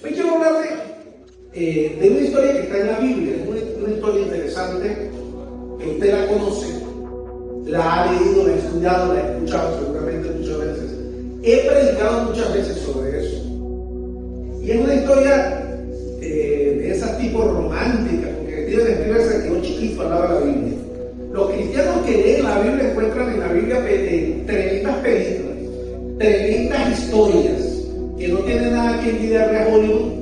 Hoy quiero hablarle de una historia que está en la Biblia, una historia interesante que usted la conoce, la ha leído, la ha estudiado, la ha escuchado seguramente muchas veces. He predicado muchas veces sobre eso. Y es una historia de esas tipos románticas, porque Dios describe ese que un chiquito al lado de la Biblia. Los cristianos que leen la Biblia encuentran en la Biblia tremendas películas, tremendas historias, que no tienen nada que envidiarle a Hollywood,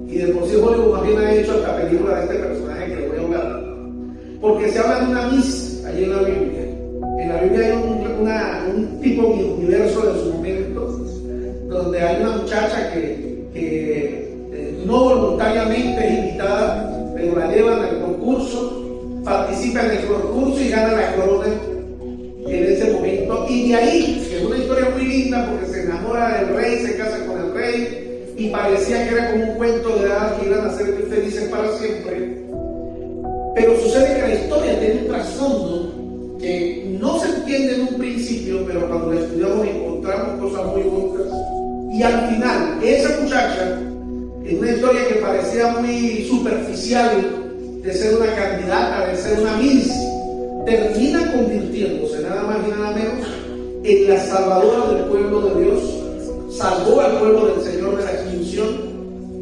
y de por sí Hollywood más bien ha hecho esta película de este personaje que le voy a hablar. Porque se habla de una Miss allí en la Biblia. En la Biblia hay un tipo de universo de su momento, donde hay una muchacha que no voluntariamente es invitada, pero la llevan al concurso, participa en el concurso y gana la corona en ese momento. Y de ahí, que es una historia muy linda porque se enamora del rey, se casa con el rey, y parecía que era como un cuento de hadas que iban a ser muy felices para siempre. Pero sucede que la historia tiene un trasfondo que no se entiende en un principio, pero cuando la estudiamos encontramos cosas muy bonitas. Y al final, esa muchacha, en una historia que parecía muy superficial, de ser una candidata, de ser una Miss, termina convirtiéndose nada más y nada menos en la salvadora del pueblo de Dios. Salvó al pueblo del Señor de la extinción,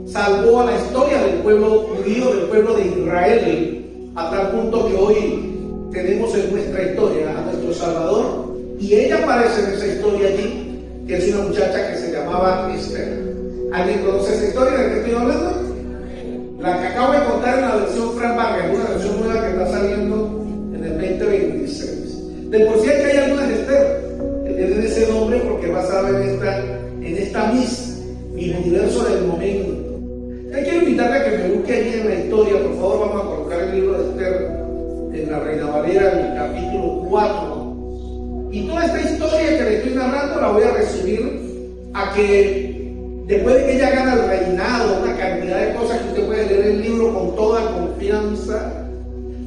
salvó a la historia del pueblo judío, del pueblo de Israel, a tal punto que hoy tenemos en nuestra historia a nuestro Salvador, y ella aparece en esa historia allí, que es una muchacha que se llamaba Esther. ¿Alguien conoce esa historia de que estoy hablando? La que acabo de contar en la versión Frank Vargas, una versión nueva que está saliendo en el 2026. De por sí que hay algunas Esther que tienen ese nombre porque es basada en esta Miss, mi universo del momento. Yo quiero invitarle a que me busque allí en la historia. Por favor, vamos a colocar el libro de Esther en la Reina Valera, en el capítulo 4. Y toda esta historia que le estoy narrando la voy a resumir a que después de que ella gana el reinado, una cantidad de cosas que usted puede leer en el libro con toda confianza,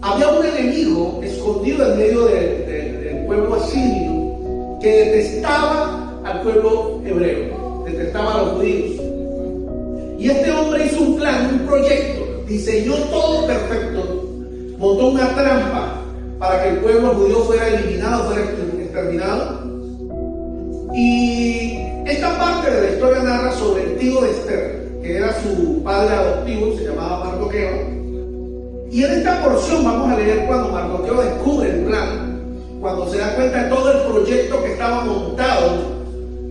había un enemigo escondido en medio del pueblo asirio que detestaba al pueblo hebreo, detestaba a los judíos. Y este hombre hizo un plan, un proyecto, diseñó todo perfecto, montó una trampa para que el pueblo judío fuera eliminado, fuera exterminado. Y esta parte de la historia narra sobre el tío de Esther, que era su padre adoptivo, se llamaba Mardoqueo. Y en esta porción vamos a leer cuando Mardoqueo descubre el plan, cuando se da cuenta de todo el proyecto que estaba montado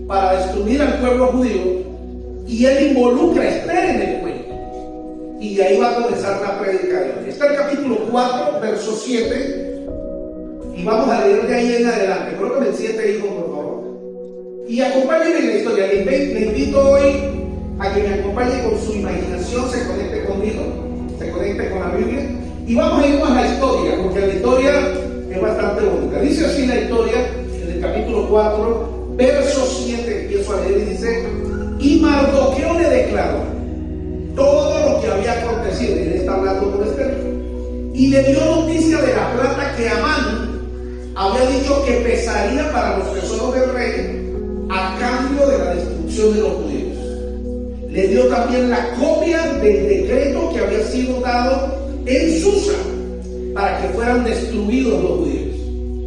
para destruir al pueblo judío, y él involucra a Esther en el cuento. Y de ahí va a comenzar la predicación. Está el capítulo 4, verso 7, y vamos a leer de ahí en adelante. Creo que el 7, hijo, por favor. Y acompáñenme en la historia. Le invito hoy a que me acompañe con su imaginación, se conecte conmigo, se conecte con la Biblia, y vamos a irnos a la historia, porque la historia es bastante bonita. Dice así la historia en el capítulo 4, verso 7, empiezo a leer y dice: y Mardoqueo le declaró todo lo que había acontecido, y él está hablando con Esther, y le dio noticia de la plata que Amán había dicho que pesaría para los tesoros del rey a cambio de la destrucción de los judíos. Le dio también la copia del decreto que había sido dado en Susa para que fueran destruidos los judíos,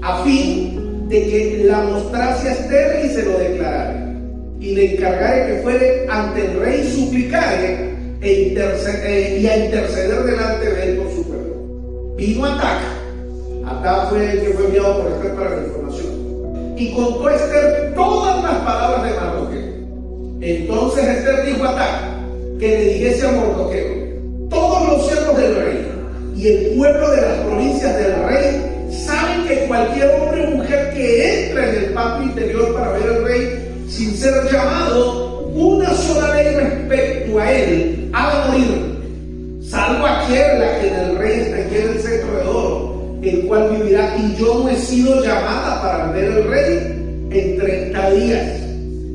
a fin de que la mostrase a Esther y se lo declarara, y le encargare que fuere ante el rey y suplicare y a interceder delante de él por su pueblo. Vino Atac fue el que fue enviado por Esther para la información, y contó a Esther todas las palabras de Mardoqueo. Entonces Esther dijo a Atac que le dijese a Mardoqueo: todos los siervos del rey y el pueblo de las provincias del rey saben que cualquier hombre o mujer que entra en el patio interior para ver al rey sin ser llamado, una sola ley respecto a él ha de morir, salvo aquel a quien el rey extendiera el cetro de oro, el cual vivirá. Y yo no he sido llamada para ver al rey en 30 días.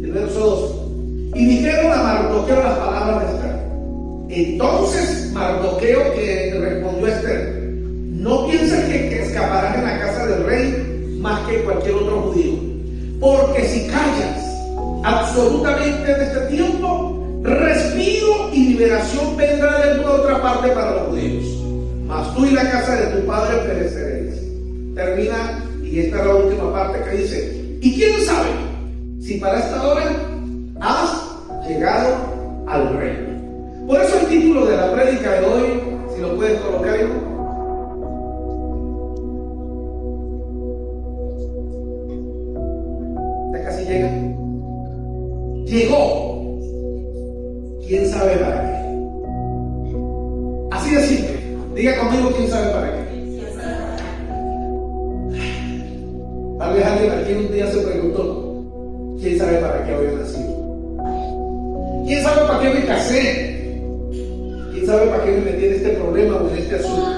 El verso 2. Y dijeron a Mardoqueo las palabras de Esther. Entonces Mardoqueo que respondió a Esther: no pienses que escaparás en la casa del rey más que cualquier otro judío, porque si callas absolutamente en este tiempo, respiro y liberación vendrá de alguna otra parte para los judíos, mas tú y la casa de tu padre pereceréis. Termina, y esta es la última parte que dice: ¿y quién sabe si para esta hora has llegado al reino? Por eso el título de la prédica de hoy, si lo puedes colocar, hijo. ¿Ya casi llega? Llegó. ¿Quién sabe para qué? Así de simple. Diga conmigo: ¿quién sabe para qué? Tal vez alguien aquí un día se preguntó: ¿quién sabe para qué había nacido? ¿Quién sabe para qué me casé? ¿Quién sabe para qué me metí en este problema o en este asunto?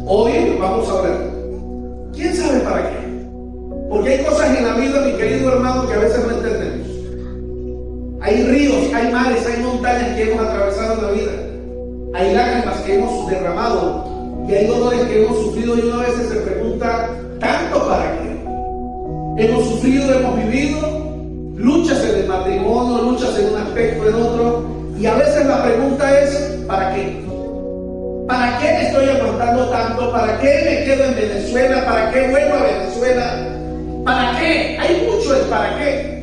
Hoy vamos a hablar: ¿quién sabe para qué? Porque hay cosas en la vida, mi querido hermano, que a veces no entendemos. Hay ríos, hay mares, hay montañas que hemos atravesado en la vida. Hay lágrimas que hemos derramado y hay dolores que hemos sufrido, y una vez se pregunta: ¿tanto para qué? Hemos sufrido, hemos vivido luchas en el matrimonio, luchas en un aspecto, en otro, y a veces la pregunta es: ¿para qué? ¿Para qué me estoy aguantando tanto? ¿Para qué me quedo en Venezuela? ¿Para qué vuelvo a Venezuela? ¿Para qué? Hay mucho el para qué.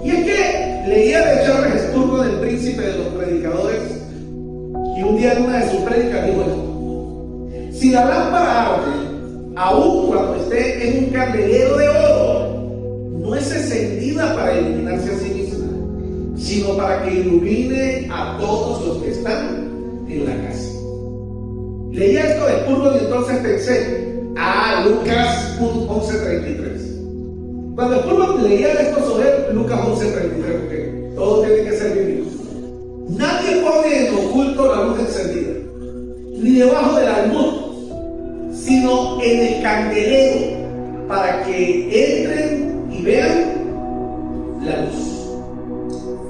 Y es que leía de Charles Spurgeon, el príncipe de los predicadores, y un día en una de sus prédicas dijo esto: si la lámpara arde, aun cuando esté en un candelero de oro, no es encendida para iluminarse a sí misma, sino para que ilumine a todos los que están en la casa. Leía esto de Spurgeon y entonces pensé: Lucas 11:33. Cuando Spurgeon leía esto sobre Lucas 11:33, porque todo tiene que ser vivido. Nadie pone en oculto la luz encendida, ni debajo del almud, sino en el candelero, para que entren y vean la luz.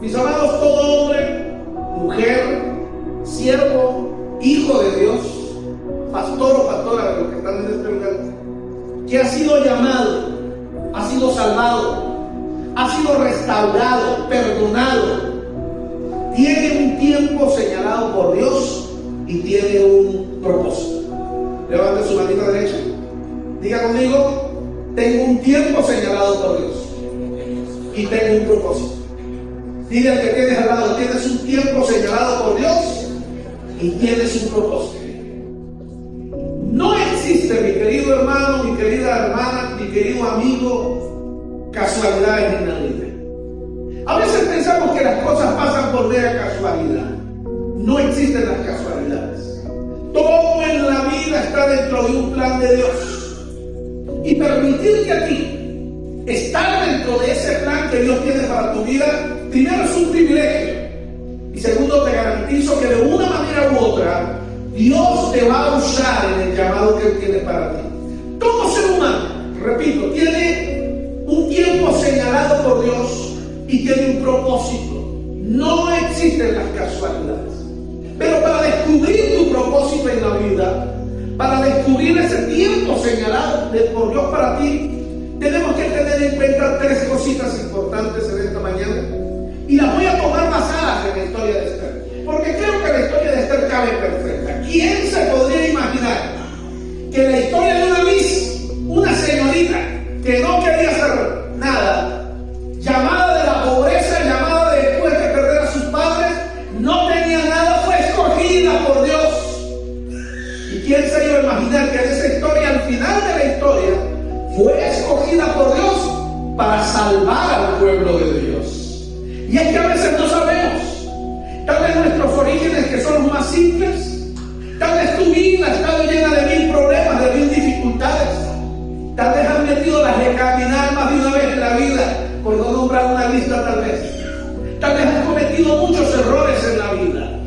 Mis amados, todo hombre, mujer, siervo, hijo de Dios, pastor o pastora de los que están en este lugar, que ha sido llamado, ha sido salvado, ha sido restaurado, perdonado, tiene un tiempo señalado por Dios y tiene un propósito. Levante su manita derecha. Diga conmigo: tengo un tiempo señalado por Dios y tengo un propósito. Dile al que tienes al lado: tienes un tiempo señalado por Dios y tienes un propósito. No existe, mi querido hermano, mi querida hermana, mi querido amigo, casualidades en la vida. A veces pensamos que las cosas pasan por mera casualidad. No existen las casualidades. Todo en la vida está dentro de un plan de Dios. Y permitirte a ti estar dentro de ese plan que Dios tiene para tu vida, primero es un privilegio. Y segundo, te garantizo que de una manera u otra, Dios te va a usar en el llamado que Él tiene para ti. Todo ser humano, repito, tiene un tiempo señalado por Dios y tiene un propósito. No existen las casualidades. Pero para descubrir tu propósito en la vida, para descubrir ese tiempo señalado por Dios para ti, tenemos que tener en cuenta tres cositas importantes en esta mañana. Y las voy a tomar basadas en la historia de Esther, porque creo que la historia de Esther cabe perfecta. ¿Quién se podría imaginar que la historia de una Miss, una señorita que no quería hacer nada, llamada de la pobreza, llamada después de perder a sus padres, no tenía nada, fue escogida por Dios? ¿Y quién se iba a imaginar que en esa historia, al final de la historia, fue escogida por Dios para salvar al pueblo de Dios? Y es que a veces no sabemos. Tal vez nuestros orígenes, que son los más simples, tal vez tu vida ha estado llena de mil problemas, de mil dificultades. Tal vez has metido las de caminar más de una vez en la vida, por no nombrar una lista tal vez. Tal vez has cometido muchos errores en la vida.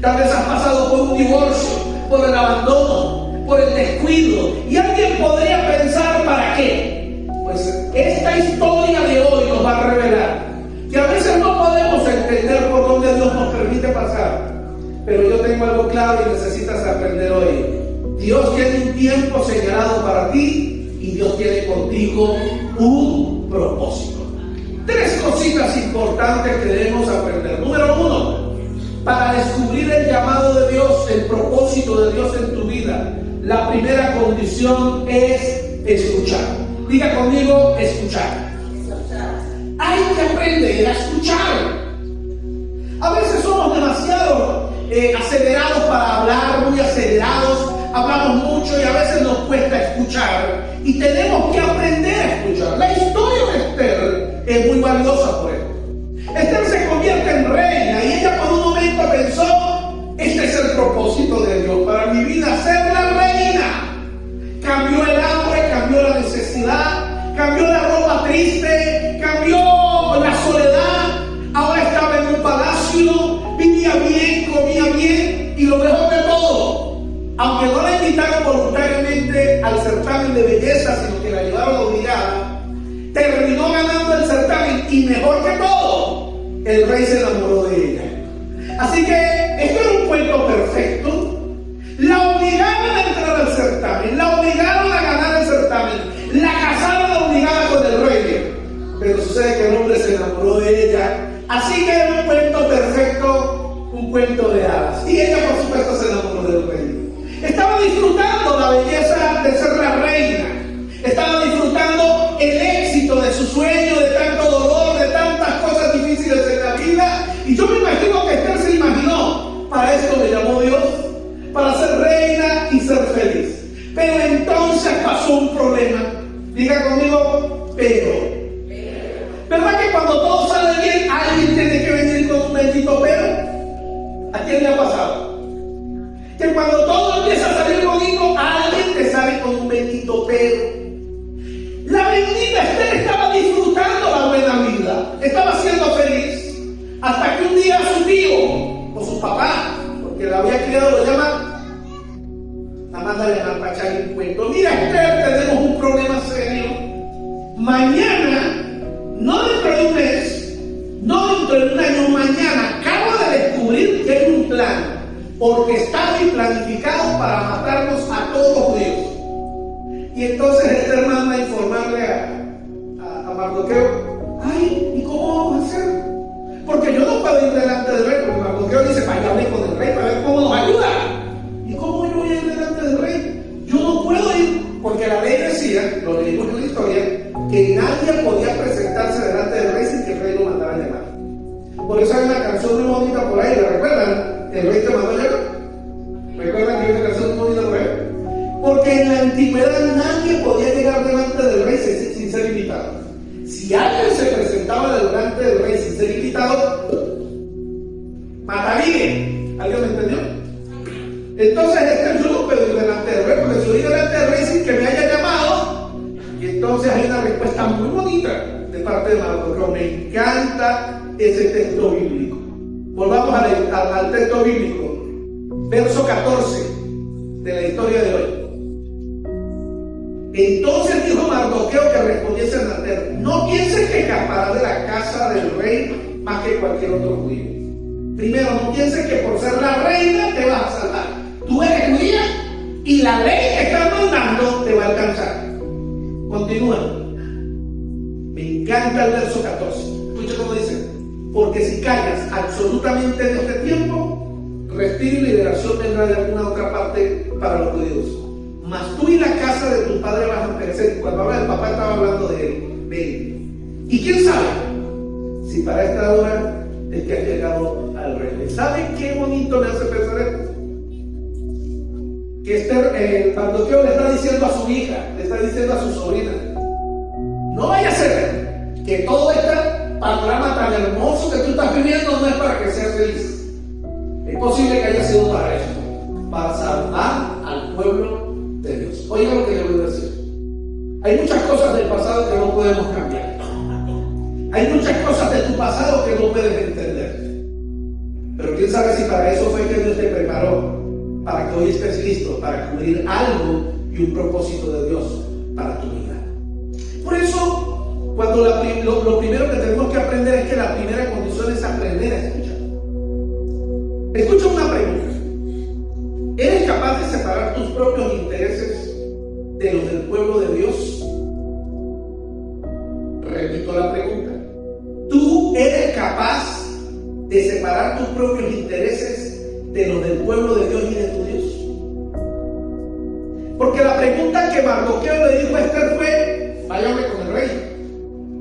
Tal vez has pasado por un divorcio, por el abandono, por el descuido. Y alguien podría pensar: ¿para qué? Pues esta historia de hoy nos va a revelar que a veces no podemos entender por dónde Dios nos permite pasar. Pero yo tengo algo claro y necesitas aprender hoy. Dios tiene un tiempo señalado para ti y Dios tiene contigo un propósito. Tres cositas importantes que debemos aprender. Número uno, para descubrir el propósito de Dios en tu vida, la primera condición es escuchar. Diga conmigo, escuchar. Hay que aprender a escuchar. A veces somos demasiado acelerados para hablar, muy acelerados, hablamos mucho y a veces nos cuesta escuchar. Y tenemos que aprender a escuchar. La historia de Esther es muy valiosa por eso. Esther se convierte en reina y ella por un momento pensó, este es el propósito de Dios para mi vida, ser la reina. Cambió el hambre, cambió la necesidad, cambió la ropa triste, cambió la soledad. Ahora estaba en un palacio, vivía bien, comía bien y lo mejor de todo. Aunque no la invitaron voluntariamente al certamen de belleza, sino que la llevaron obligada, terminó ganando el certamen y mejor que todo, el rey se enamoró de ella. Así que esto era un cuento perfecto. La obligaron a entrar al certamen, la obligaron a ganar el certamen, la casaron obligada con el rey. Pero sucede que el hombre se enamoró de ella. Así que era un cuento perfecto, un cuento de hadas. Y ella, por supuesto, se enamoró del rey. Estaba disfrutando la belleza de ser la reina. Estaba disfrutando el éxito de su sueño, de tanto dolor, de tantas cosas difíciles en la vida. Y yo me imagino que Esther se imaginó, para esto me llamó Dios, para ser reina y ser feliz. Pero entonces pasó un problema. Diga conmigo, pero. ¿Verdad que cuando todo sale bien, alguien tiene que venir con un bendito pero? ¿A quién le ha pasado? Que cuando todo empieza a salir bonito, alguien te sale con un bendito pero. La bendita Esther estaba disfrutando la buena vida, estaba siendo feliz, hasta que un día su tío, o su papá, porque la había criado, lo llama, la manda a llamar para echarle un cuento. Mira Esther, tenemos un problema serio. Mañana, no dentro de un mes, no dentro de un año, mañana, acabo de descubrir que hay un plan orquestado y planificado para matarnos a todos los judíos. Y entonces Esther manda a informarle a Mardoqueo, ay, ¿y cómo vamos a hacer? Porque yo no puedo ir delante del rey, porque Mardoqueo dice, para que hable con el rey, para ver cómo nos ayuda. ¿Y cómo yo voy a ir delante del rey? Yo no puedo ir, porque la ley decía, lo leímos en la historia, que nadie podía presentarse delante del rey sin que el rey lo mandara a llamar. Por eso hay una canción muy bonita por ahí, ¿la recuerdan? El rey te mandó a llamar. ¿Recuerdan que hay una canción muy bonita por ahí? Porque en la antigüedad nadie podía llegar delante del rey sin ser invitado. Si alguien se presentaba delante del rey sin ser invitado, mataría. ¿Alguien me entendió? Entonces yo no puedo ir delante del rey, porque si voy delante del rey sin que me haya llamado, y entonces hay una respuesta muy bonita de parte de Mardoqueo. Me encanta ese texto bíblico. Volvamos al texto bíblico, verso 14 de la historia de hoy. Entonces dijo Mardoqueo que respondiese a Esther, no pienses que escaparás de la casa del rey más que cualquier otro judío. Primero, no pienses que por ser la reina te vas a salvar. Tú eres judía y la ley que estás mandando te va a alcanzar. Continúa. Me encanta el verso 14. Escucha cómo dice. Porque si callas absolutamente en este tiempo, respiro y liberación vendrá de alguna otra parte para los judíos. Mas tú y la casa de tu padre vas a perecer. Cuando habla del papá estaba hablando de él. Y quién sabe si para esta hora es que ha llegado al rey. ¿Saben qué bonito me hace pensar esto? Que Mardoqueo le está diciendo a su hija, le está diciendo a su sobrina, no vaya a ser que todo este panorama tan hermoso que tú estás viviendo no es para que seas feliz. Es posible que haya sido para esto, para salvar al pueblo de Dios. Oiga lo que le voy a decir. Hay muchas cosas del pasado que no podemos cambiar. Hay muchas cosas de tu pasado que no puedes entender. Pero quién sabe si para eso fue que Dios te preparó, para que hoy estés listo, para cubrir algo y un propósito de Dios para tu vida. Por eso, cuando lo primero que tenemos que aprender es que la primera condición es aprender a escuchar. Escucha una pregunta. ¿Eres capaz de separar tus propios intereses de los del pueblo de Dios? Repito la pregunta. ¿Tú eres capaz de separar tus propios intereses de los del pueblo de Dios y de que Mardoqueo le dijo a Esther fue: váyame con el rey.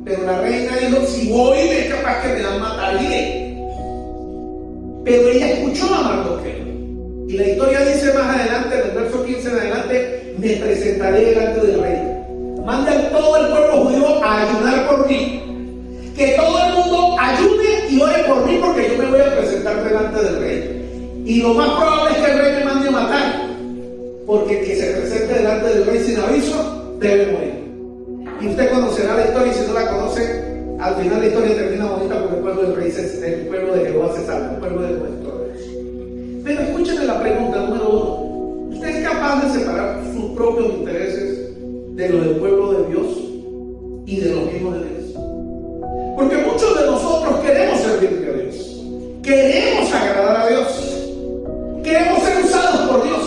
Pero la reina dijo: si voy es capaz que me la mataría. Pero ella escuchó a Mardoqueo. Y la historia dice más adelante, en el verso 15 en adelante: me presentaré delante del rey. Manda a todo el pueblo judío a ayunar por mí. Que todo el mundo ayude y ore por mí, porque yo me voy a presentar delante del rey. Y lo más probable es que el rey me mande a matar, porque el que se presente delante del rey sin aviso debe morir. Y usted conocerá la historia, y si no la conoce, al final la historia termina bonita, porque el pueblo del rey, el pueblo de Jehová se salva, el pueblo de nuestro Dios. Pero escúcheme la pregunta número 1. ¿Usted es capaz de separar sus propios intereses de los del pueblo de Dios y de los hijos de Dios? Porque muchos de nosotros queremos servirle a Dios, queremos agradar a Dios, queremos ser usados por Dios.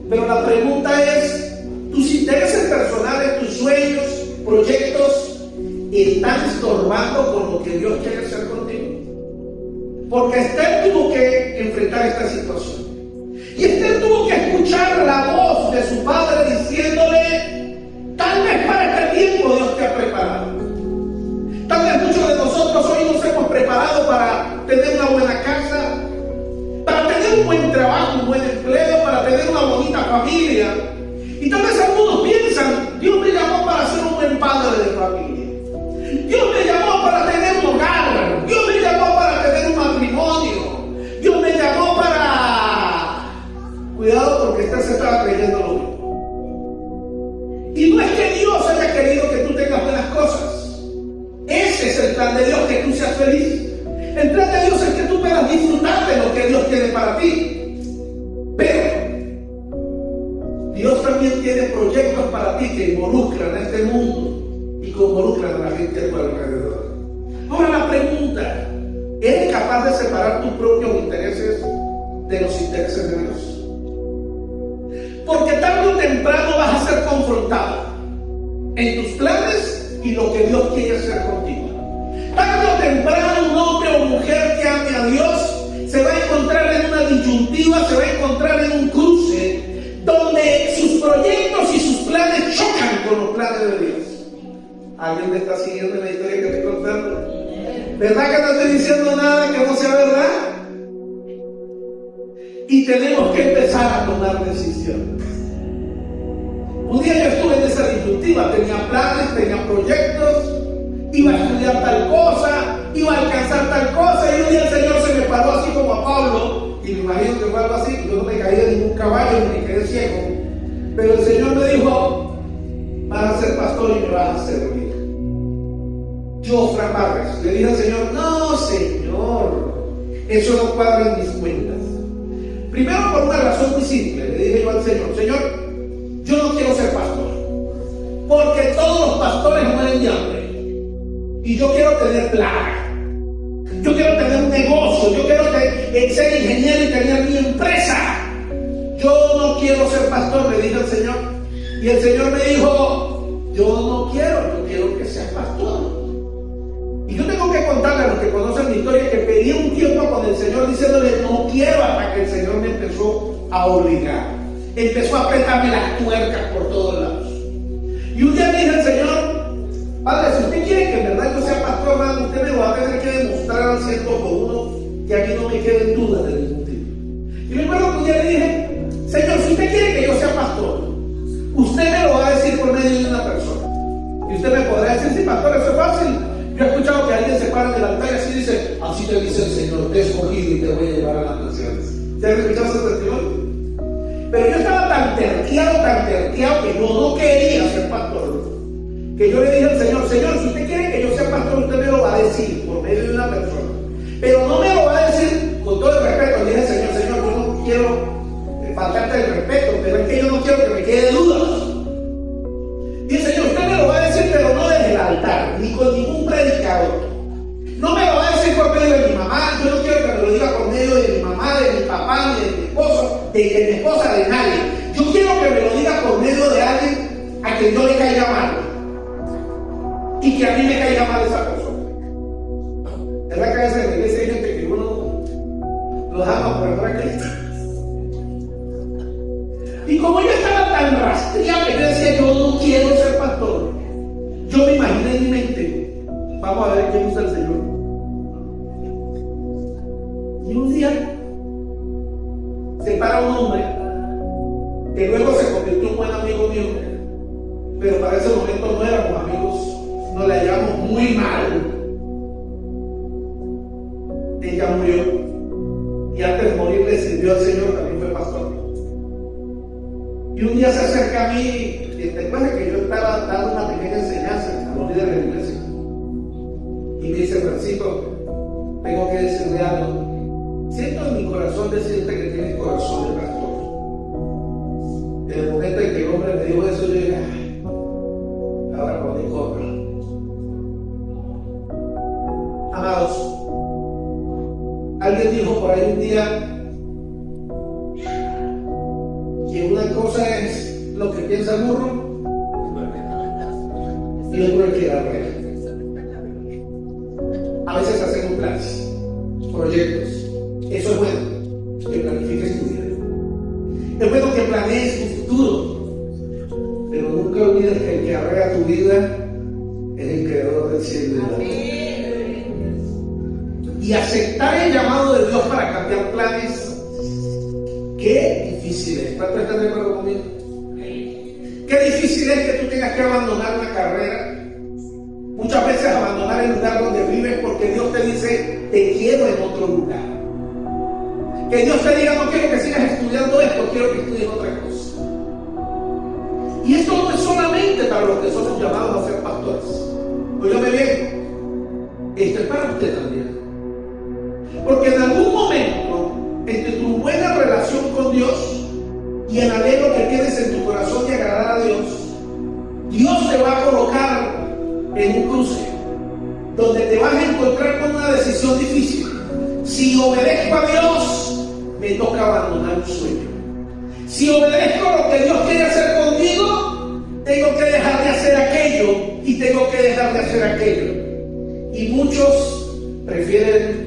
Pero la pregunta es: ¿tus intereses personales, tus sueños, proyectos están estorbando con lo que Dios quiere hacer contigo? Porque Esther tuvo que enfrentar esta situación. Y Esther tuvo que escuchar la voz de su padre diciéndole: tal vez para este tiempo Dios te ha preparado. Tal vez muchos de nosotros hoy nos hemos preparado para tener una buena casa, para tener un buen trabajo, un buen empleo, para tener una bonita familia. Y tal vez algunos piensan: Dios me llamó para ser un buen padre de familia. Dios me llamó para tener un hogar. Dios me llamó para tener un matrimonio. Dios me llamó para... Cuidado, porque Esther se estaba creyendo lo mismo. Y no es que Dios haya querido que tú tengas buenas cosas. Ese es el plan de Dios, que tú seas feliz. El plan de Dios es que tú puedas disfrutar de lo que Dios tiene para ti. Pero Dios también tiene proyectos para ti que involucran a este mundo y que involucran a la gente a tu alrededor. Ahora la pregunta: ¿eres capaz de separar tus propios intereses de los intereses de Dios? Porque tarde o temprano vas a ser confrontado en tus planes y lo que Dios quiere hacer contigo. Tarde o temprano un hombre o mujer que ame a Dios se va a encontrar en una disyuntiva, se va a encontrar en un cruce donde sus proyectos y sus planes chocan con los planes de Dios. ¿Alguien me está siguiendo en la historia que estoy contando? ¿Verdad que no estoy diciendo nada que no sea verdad? Y tenemos que empezar a tomar decisiones. Un día yo estuve en esa disyuntiva, tenía planes, tenía proyectos, iba a estudiar tal cosa, iba a alcanzar tal cosa, y un día el Señor se me paró así como a Pablo, y me imagino que fue algo así. Yo no me caí de ningún caballo ni me quedé ciego, pero el Señor me dijo: vas a ser pastor y me vas a servir. Yo, Fran Vargas, le dije al Señor: no, Señor, eso no cuadra en mis cuentas. Primero, por una razón muy simple. Le dije yo al Señor: Señor, yo no quiero ser pastor, porque todos los pastores mueren de hambre, y yo quiero tener plata. Yo quiero tener un negocio, yo quiero ser ingeniero y tener mi empresa. Yo no quiero ser pastor, le dije al Señor. Y el Señor me dijo: yo no quiero, yo quiero que seas pastor. Y yo tengo que contarle a los que conocen mi historia que pedí un tiempo con el Señor diciéndole: no quiero, hasta que el Señor me empezó a obligar. Empezó a apretarme las tuercas por todos lados. Y un día me dije al Señor: Padre, si usted quiere que en verdad yo sea pastor, hermano, usted me va a tener que demostrar al 100% que aquí no me queden dudas de ningún tipo. Y me acuerdo que un día le dije: Señor, si usted quiere que yo sea pastor, usted me lo va a decir por medio de una persona. Y usted me podrá decir: sí, pastor, eso es fácil. Yo he escuchado que alguien se para en el altar y así dice: así te dice el Señor, te he escogido y te voy a llevar a las naciones. ¿Ya has escuchado ese testimonio? Pero yo estaba tan terqueado que yo no quería ser pastor, que yo le dije al Señor: Señor, si usted quiere que yo sea pastor, usted me lo va a decir por medio de una persona, pero no me lo va a decir con todo el respeto. Le dije al Señor: Señor, yo no quiero faltarte el respeto, pero es que yo no quiero que me quede dudas. Y el Señor: usted me lo va a decir, pero no desde el altar, ni con ningún predicador. No me lo va a decir por medio de mi mamá. Yo no quiero que me lo diga por medio de mi mamá, de mi papá, ni de mi esposo, de mi esposa, de nadie. Yo quiero que me lo diga por medio de alguien a quien yo le caiga mal, y que a mí me caiga mal esa persona. ¿Verdad que a veces en la iglesia hay gente que uno los ama por amor a Cristo? Y como yo estaba tan rastreado que yo decía, yo no quiero ser pastor, yo me imaginé en mi mente, vamos a ver quién usa el Señor. Y un día se para un hombre que luego se convirtió en un buen amigo mío, pero para ese momento no éramos amigos, nos la llevamos muy mal. Ella murió y antes de morir le sirvió al Señor, también fue pastor. Y un día se acerca a mí, y después de que yo estaba dando una pequeña enseñanza a los líderes de la iglesia, y me dice: Francisco, tengo que decirle algo. Siento en mi corazón decirte que tienes corazón de pastor. En el momento en que el hombre me dijo eso, yo dije: ay, ahora con mi cobra. Amados, alguien dijo por ahí un día que una cosa es lo que piensa el burro y otro es que la rueda. A veces hacemos planes, proyectos. Eso es bueno, que planifiques tu vida. Es bueno que planees tu futuro, pero nunca olvides que el que arregla tu vida es el creador del cielo y de la tierra. Y aceptar el llamado de Dios para cambiar planes, qué difícil es. ¿Cuántos están de acuerdo conmigo? Qué difícil es que tú tengas que abandonar una carrera. Muchas veces abandonar el lugar donde vives porque Dios te dice: te quiero en otro lugar. Que Dios te diga: no quiero que sigas estudiando esto, quiero que estudies otra cosa. Y esto no es solamente para los que somos llamados a ser pastores. Óigame bien, esto es para usted también. Porque en algún momento, entre tu buena relación con Dios y el anhelo que tienes en tu corazón de agradar a Dios, Dios te va a colocar en un cruce donde te vas a encontrar con una decisión difícil. Si obedezco a Dios, me toca abandonar un sueño. Si obedezco lo que Dios quiere hacer conmigo, tengo que dejar de hacer aquello y tengo que dejar de hacer aquello. Y muchos prefieren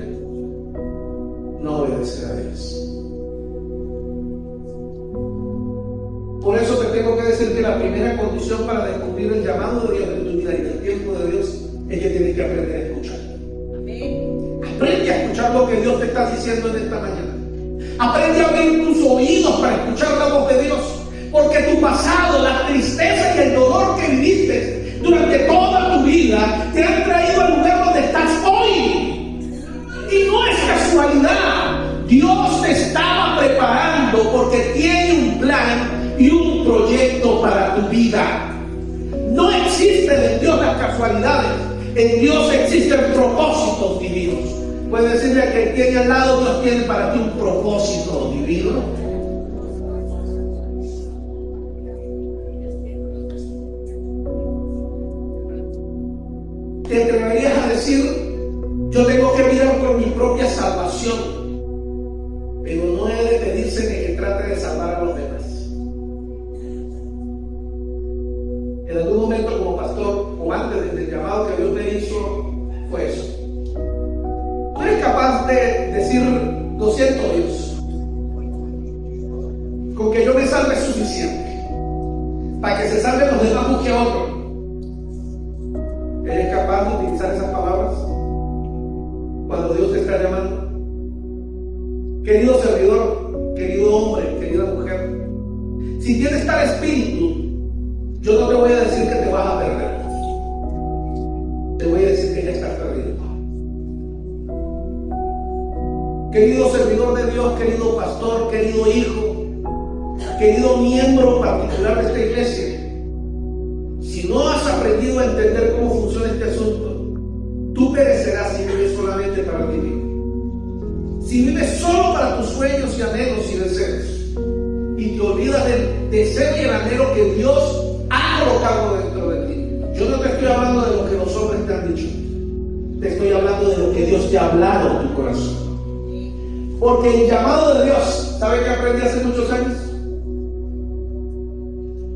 no obedecer a Dios. Por eso te tengo que decir que la primera condición para descubrir el llamado de Dios en tu vida y el tiempo de Dios es que tienes que aprender a escuchar. Aprende a escuchar lo que Dios te está diciendo en esta mañana. Aprende a abrir tus oídos para escuchar la voz de Dios. Porque tu pasado, la tristeza y el dolor que viviste durante toda tu vida te han traído al lugar donde estás hoy. Y no es casualidad. Dios te estaba preparando porque tiene un plan y un proyecto para tu vida. No existen en Dios las casualidades. En Dios existen propósitos divinos. Puede decirle a que tiene al lado: Dios tiene para ti un propósito divino. Te atreverías a decir: yo tengo que mirar por mi propia salvación, pero no he de pedirse que trate de salvar a los demás. En algún momento como pastor, o antes del llamado que Dios me hizo, fue eso. ¿Tú eres capaz de decir: lo siento, Dios, con que yo me salve es suficiente, para que se salven los demás busque a otro? ¿Eres capaz de utilizar esas palabras cuando Dios te está llamando? Querido servidor, querido hombre, querida mujer, si tienes tal espíritu, yo no te voy a decir que te vas a perder. Te voy a decir que ya estás perdido. Querido servidor de Dios, querido pastor, querido hijo, querido miembro particular de esta iglesia, si no has aprendido a entender cómo funciona este asunto, tú perecerás si vives solamente para ti mismo. Si vives solo para tus sueños y anhelos y deseos, y te olvidas del deseo y el anhelo que Dios ha colocado dentro de ti. Yo no te estoy hablando de lo que los hombres te han dicho, te estoy hablando de lo que Dios te ha hablado en tu corazón. Porque el llamado de Dios, ¿sabe qué aprendí hace muchos años?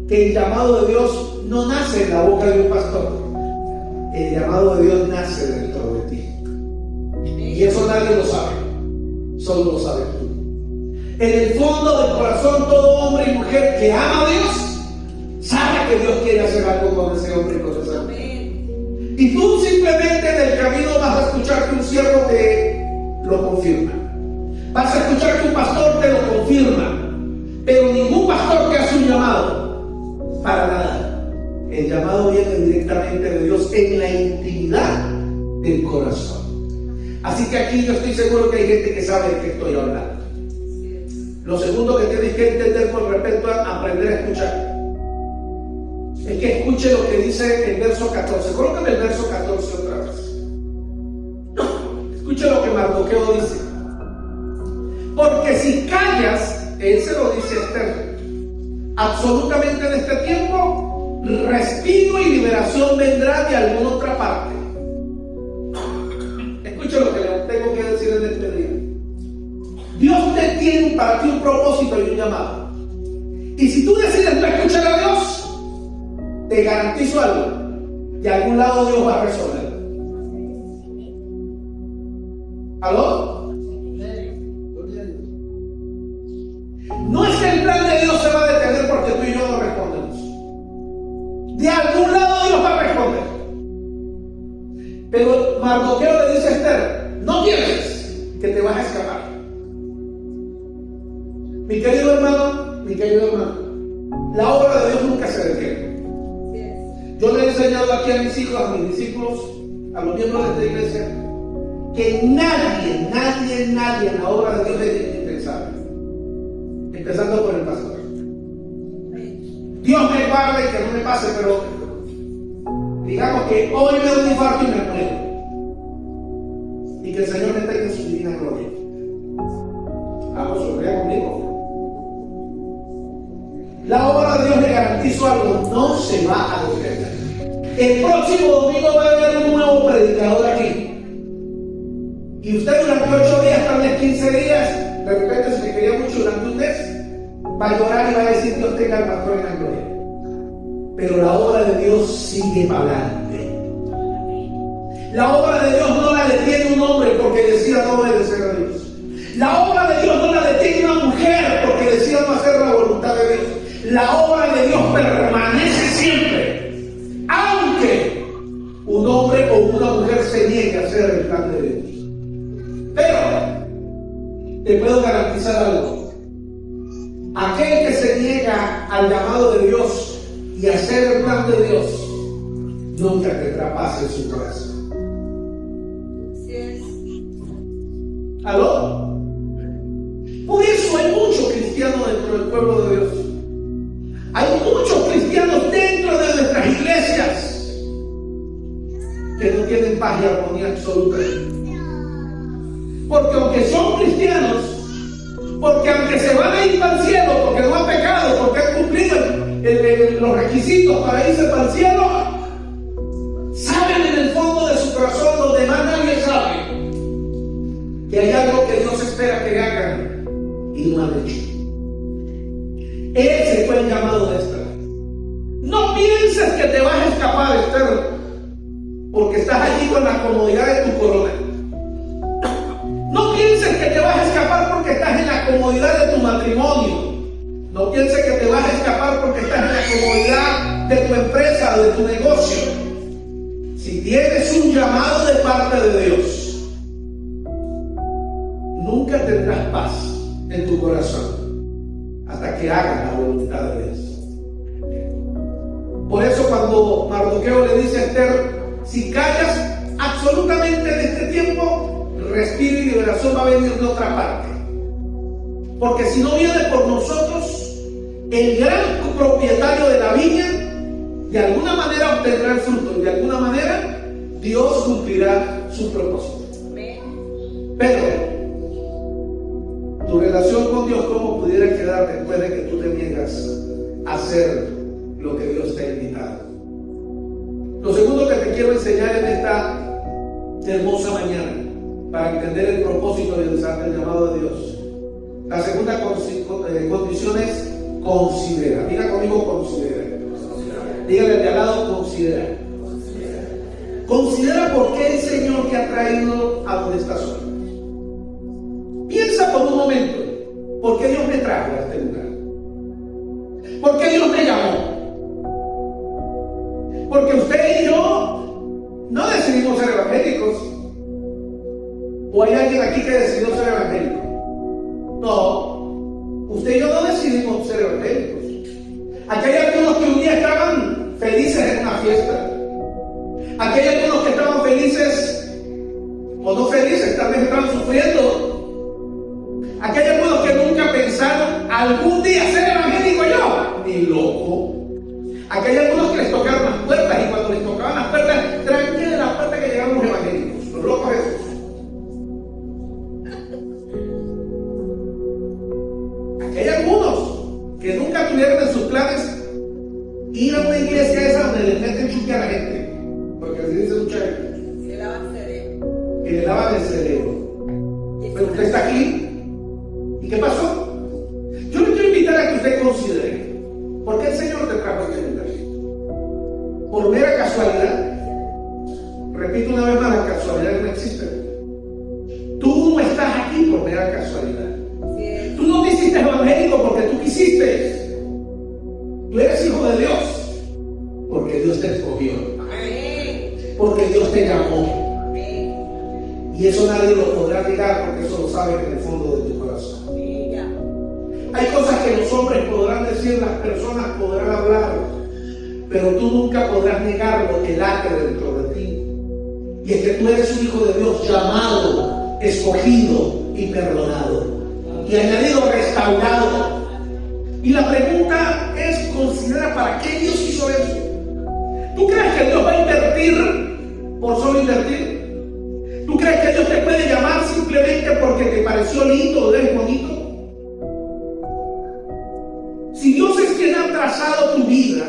Que el llamado de Dios no nace en la boca de un pastor. El llamado de Dios nace dentro de ti. Y eso nadie lo sabe, solo lo sabes tú. En el fondo del corazón, todo hombre y mujer que ama a Dios sabe que Dios quiere hacer algo con ese hombre y con esa mujer. Y tú simplemente en el camino vas a escuchar que un siervo te lo confirma. Vas a escuchar que un pastor te lo confirma. Pero ningún pastor que hace un llamado, para nada. El llamado viene directamente de Dios en la intimidad del corazón. Así que aquí yo estoy seguro que hay gente que sabe de qué estoy hablando. Lo segundo que tienes que entender con respecto a aprender a escuchar es que escuche lo que dice el verso 14. Colócame el verso 14 otra vez. Escuche lo que Mardoqueo dice. Porque si callas, él se lo dice a Esther, absolutamente en este tiempo, respiro y liberación vendrá de alguna otra parte. Escuche lo que le tengo que decir en este día. Dios te tiene para ti un propósito y un llamado. Y si tú decides no escuchar a Dios, te garantizo algo, de algún lado Dios va a resolver. ¿Aló? No es que el plan de Dios se va a detener porque tú y yo no respondemos. De algún lado Dios va a responder. Pero Mardoqueo le dice a Esther, no pienses que te vas a escapar. Mi querido hermano, la obra de Dios nunca se detiene. Yo le he enseñado aquí a mis hijos, a mis discípulos, a los miembros de esta iglesia, que nadie en la obra de Dios es indispensable. Empezando por el pastor. Dios me guarde y que no me pase, pero digamos que hoy me doy un infarto y me muero. Y que el Señor me tenga en su divina gloria. Vamos, sonría conmigo. La obra de Dios, le garantizo algo, no se va a detener. El próximo domingo va a haber un nuevo predicador aquí. Y usted durante 8 días, tal vez 15 días, de repente se me quería mucho durante un mes, va a llorar y va a decir Dios tenga al pastor en la gloria. Pero la obra de Dios sigue para adelante. La obra de Dios no la detiene un hombre porque decida no obedecer a Dios. La obra de Dios no la detiene una mujer porque decida no hacer la voluntad de Dios. La obra de Dios permanece siempre, aunque un hombre o una mujer se niegue a hacer el plan de Dios. Pero te puedo garantizar algo: aquel que se niega al llamado de Dios y a hacer el plan de Dios nunca tendrá paz en su corazón. ¿Aló? Por eso hay muchos cristianos dentro del pueblo de Dios. Hay muchos cristianos dentro de nuestras iglesias que no tienen paz y armonía absoluta. Porque aunque son cristianos, porque aunque se van a ir para el cielo, porque no han pecado, porque han cumplido los requisitos para irse para el cielo, saben en el fondo de su corazón, donde más nadie sabe, que hay algo que Dios espera que hagan y no han hecho. Ese fue el llamado de Esther. No pienses que te vas a escapar, Esther, porque estás allí con la comodidad de tu corona. No pienses que te vas a escapar porque estás en la comodidad de tu matrimonio. No pienses que te vas a escapar porque estás en la comodidad de tu empresa, de tu negocio. Si tienes un llamado de parte de Dios, nunca tendrás paz en tu corazón hasta que hagas la voluntad de Dios. Por eso cuando Mardoqueo le dice a Esther, si callas absolutamente en este tiempo, respiro y liberación va a venir de otra parte. Porque si no viene por nosotros, el gran propietario de la viña de alguna manera obtendrá el fruto y de alguna manera Dios cumplirá su propósito. Pero tu relación con Dios, ¿cómo pudiera quedar después de que tú te niegas a hacer lo que Dios te ha invitado? Lo segundo que te quiero enseñar en esta hermosa mañana, para entender el propósito y el llamado de Dios. La segunda condición es considera. Diga conmigo, considera. Dígale de al lado, considera. Considera por qué el Señor te ha traído a donde estás hoy. Piensa por un momento, ¿por qué trajo a este lugar? ¿Por qué Dios te llamó? Porque usted y yo no decidimos ser evangélicos. ¿O hay alguien aquí que decidió ser evangélico? No, usted y yo no decidimos ser evangélicos. Aquí hay algunos que un día estaban felices en una fiesta. Aquí hay algunos que estaban felices o no felices, tal vez estaban sufriendo. Aquí hay algunos que nunca pensaron algún día ser evangélico yo, ni loco. Aquí hay algunos que les tocaron las puertas y cuando les tocaban las puertas, tranquilos de la puerta que llegaban los evangélicos, los locos esos. Aquí hay algunos que nunca tuvieron en sus planes ir a una iglesia esa donde le meten chuque a la gente, porque así dice mucha gente. Le lavan el cerebro. Que le lavan el cerebro. Pero usted está aquí. ¿Y qué pasó? Yo le quiero invitar a que usted considere por qué el Señor te trajo a este lugar. Por mera casualidad. Repito una vez más, la casualidad no existe. Tú no estás aquí por mera casualidad. Tú no te hiciste evangélico porque tú quisiste. Tú eres hijo de Dios porque Dios te escogió. Porque Dios te llamó. Y eso nadie lo podrá negar porque eso lo sabes en el fondo de tu corazón. Hay cosas que los hombres podrán decir, las personas podrán hablar, pero tú nunca podrás negarlo que late dentro de ti. Y es que tú eres un hijo de Dios llamado, escogido y perdonado. Y añadido, restaurado. Y la pregunta es, considera para qué Dios hizo eso. ¿Tú crees que Dios va a invertir por solo invertir? ¿Tú crees que Dios te puede llamar simplemente porque te pareció lindo o eres bonito? Si Dios es quien ha trazado tu vida,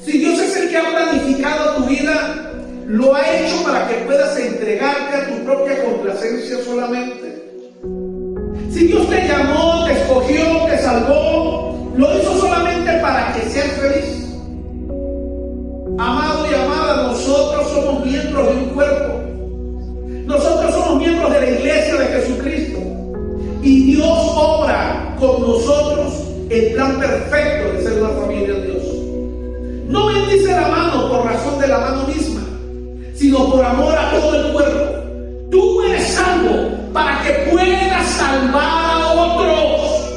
si Dios es el que ha planificado tu vida, lo ha hecho para que puedas entregarte a tu propia complacencia solamente. Si Dios te llamó, te escogió, te salvó, lo hizo solamente para que seas feliz. Amado y amada, nosotros somos miembros de un cuerpo. Nosotros somos miembros de la iglesia de Jesucristo. Y Dios obra con nosotros el plan perfecto de ser una familia de Dios. No bendice la mano por razón de la mano misma, sino por amor a todo el cuerpo. Tú eres salvo para que puedas salvar a otros.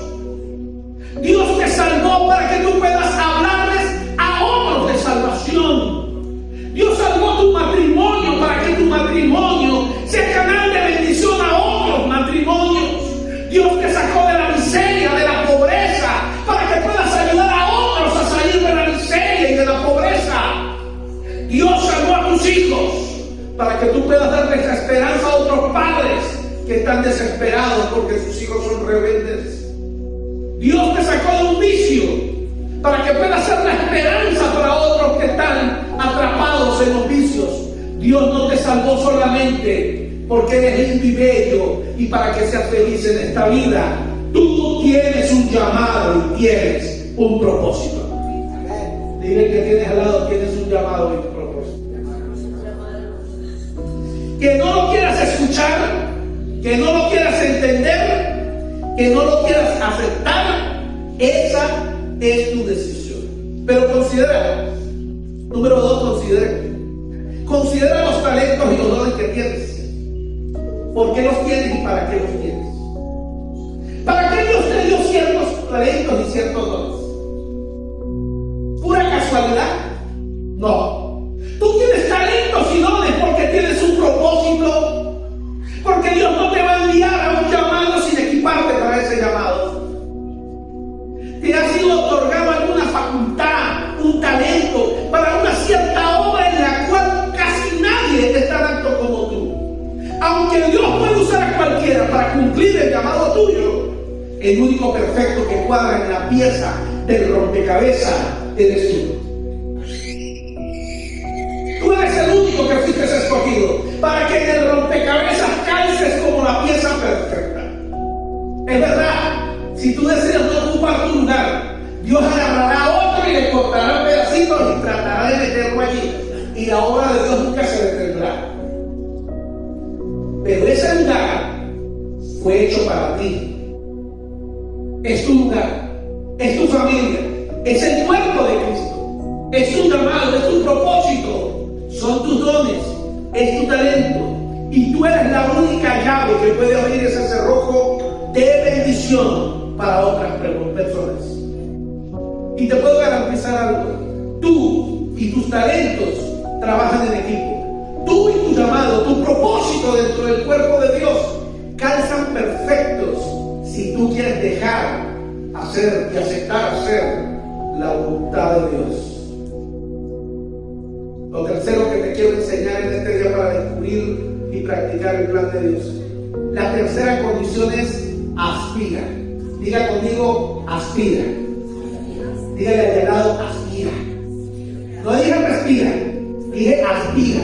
Dios te salvó para que tú puedas hablarles a otros de salvación. Dios salvó tu matrimonio para que tu matrimonio sea canal de bendición a otros matrimonios. Dios te sacó de la miseria, de la pobreza, para que puedas ayudar a otros a salir de la miseria y de la pobreza. Dios salvó a tus hijos para que tú puedas darles la esperanza a otros padres que están desesperados porque sus hijos son rebeldes. Dios te sacó de un vicio para que puedas ser la esperanza para otros que están atrapados en los vicios. Dios no te salvó solamente porque eres lindo y bello y para que seas feliz en esta vida. Tú tienes un llamado y tienes un propósito. Dile que tienes al lado, tienes un llamado y un propósito. Que no lo quieras escuchar, que no lo quieras entender, que no lo quieras aceptar, esa es tu decisión. Pero considera, número 2, considera los talentos y los dones que tienes. ¿Por qué los tienes y para qué los tienes? ¿Para qué Dios te dio ciertos talentos y ciertos dones? ¿Pura casualidad? No. Tú tienes talentos y dones porque tienes un propósito. Porque Dios no te va a enviar a un llamado sin equiparte para ese llamado. Te ha sido otorgado alguna facultad, un talento para una cierta obra en la cual casi nadie es tan apto como tú. Aunque Dios puede usar a cualquiera para cumplir el llamado tuyo, el único perfecto que cuadra en la pieza del rompecabezas eres tú. Tú eres el único que fuiste escogido para que en el rompecabezas calces como la pieza perfecta. Es verdad, si tú decides no ocupar tu lugar, Dios agarrará a otro y le cortará pedacitos y tratará de meterlo allí. Y la obra de Dios nunca se detendrá. Pero ese lugar fue hecho para ti. es tu lugar, es tu familia, es el cuerpo de Cristo, es tu llamado, es tu propósito, son tus dones, es tu talento, y tú eres la única llave que puede abrir ese cerrojo de bendición para otras personas. Y te puedo garantizar algo: tú y tus talentos trabajan en equipo. Tú y tu llamado, tu propósito dentro del cuerpo de Dios calzan perfectos si tú quieres dejar hacer y aceptar hacer la voluntad de Dios. Lo tercero que te quiero enseñar en este día para descubrir y practicar el plan de Dios. La tercera condición es aspira. Diga conmigo, aspira. Dígale al lado, aspira. No dije respira, dije aspira.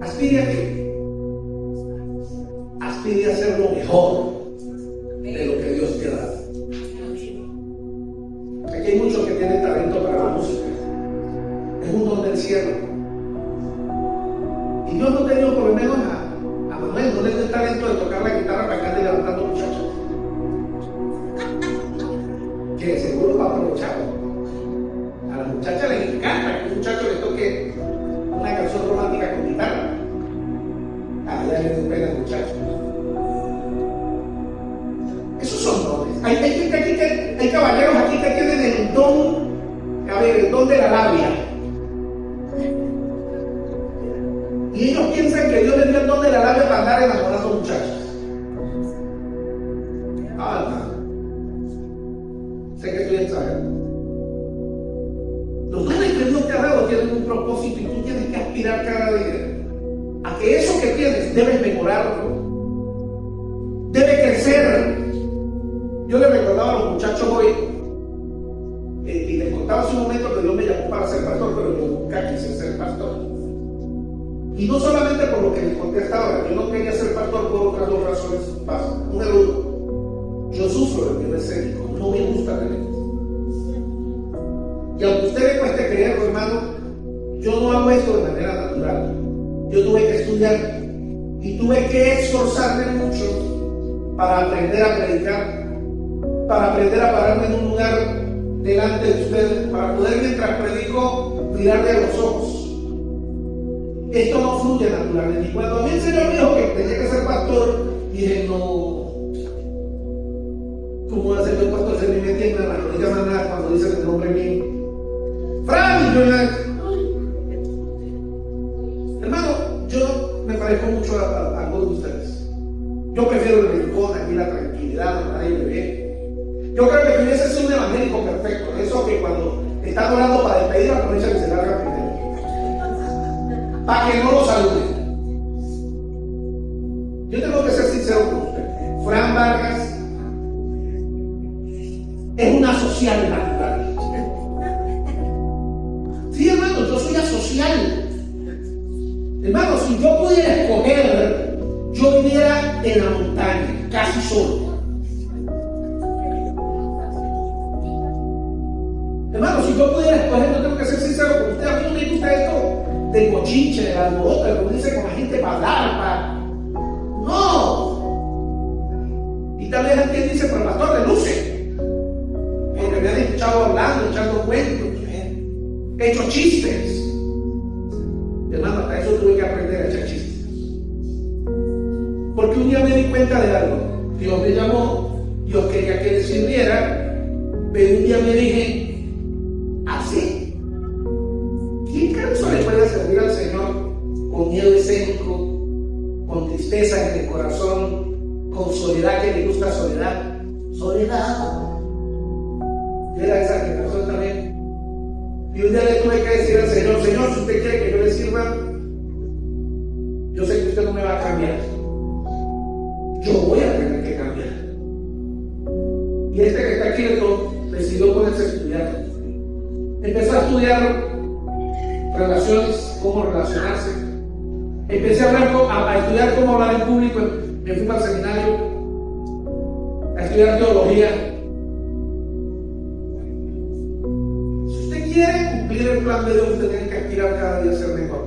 ¿Aspira a qué? Aspira a ser lo mejor de lo que Dios te ha dado. Aquí hay muchos que tienen talento para la música. Es un don del cielo. Y Dios no te dio por lo menos a Manuel, no le dio el talento de tocar la guitarra para que ande levantando muchachos. Que seguro va a aprovechar. A las muchachas les encanta que un muchacho le toque una canción romántica con guitarra. A ella le dio pena al muchacho. Esos son dones. Hay gente aquí hay caballeros aquí que tienen el don, el don de la labia. Y ellos piensan que Dios les dio el don de la labia para andar enamorando muchachos. Hermano. Sé que estoy exagerando. Los dones que Dios te ha dado tienen un propósito y tú tienes que aspirar cada día a que eso que tienes debes mejorarlo, debe crecer. Yo le recordaba a los muchachos hoy y les contaba hace un momento que Dios me llamó para ser pastor, pero yo nunca quise ser pastor. Y no solamente por lo que les conté hasta ahora, yo no quería ser pastor por otras dos razones. Número uno, yo sufro de miedo escénico, no me gusta la gente. Y aunque a usted le cueste creerlo, hermano, yo no hago esto de manera natural. Yo tuve que estudiar y tuve que esforzarme mucho para aprender a predicar, para aprender a pararme en un lugar delante de ustedes, para poder, mientras predico, mirarle a los ojos. Esto no fluye naturalmente. Y cuando a mí el Señor dijo que tenía que ser pastor, dije, no, ¿cómo va a ser yo pastor? Se me entiende, no me llaman nada cuando dicen el nombre mío. Fran, hermano, yo me parezco mucho a algunos de ustedes. Yo prefiero el rincón, aquí la tranquilidad, nadie me ve. Yo creo que hubiese sido un evangélico perfecto. Eso que cuando están orando para despedir, aprovechan que se larga primero. Para que no lo saluden. Yo tengo que ser sincero con usted. Fran Vargas es una social natural. Sí, hermano, yo soy asocial. Hermano, si yo pudiera escoger, yo viviera en la montaña, casi solo. Hermano, si yo pudiera escoger, yo tengo que ser sincero con usted. A mí no me gusta esto de cochinche, de alboroto, de reunirse con la gente para hablar, no. Y tal vez alguien dice, pero el pastor reluce. Porque me han escuchado hablando, echando cuentos, hecho chistes. Hermano, hasta eso tuve que aprender a echar chistes. Porque un día me di cuenta de algo. Dios me llamó, Dios quería que le sirviera, pero un día me dije, ¿así? ¿Quién caso le puede servir al Señor con miedo escénico, con tristeza en el corazón, con soledad, que le gusta soledad? Soledad. Yo era esa generación también. Y un día le tuve que decir al Señor, Señor, si usted quiere que yo le sirva, yo sé que usted no me va a cambiar. Yo voy a tener que cambiar. Y este que está quieto decidió ponerse a estudiar. Empezó a estudiar relaciones, cómo relacionarse. Empecé a estudiar cómo hablar en público. Me fui para el seminario a estudiar teología. Si usted quiere cumplir el plan de Dios, usted tiene que aspirar cada día a ser mejor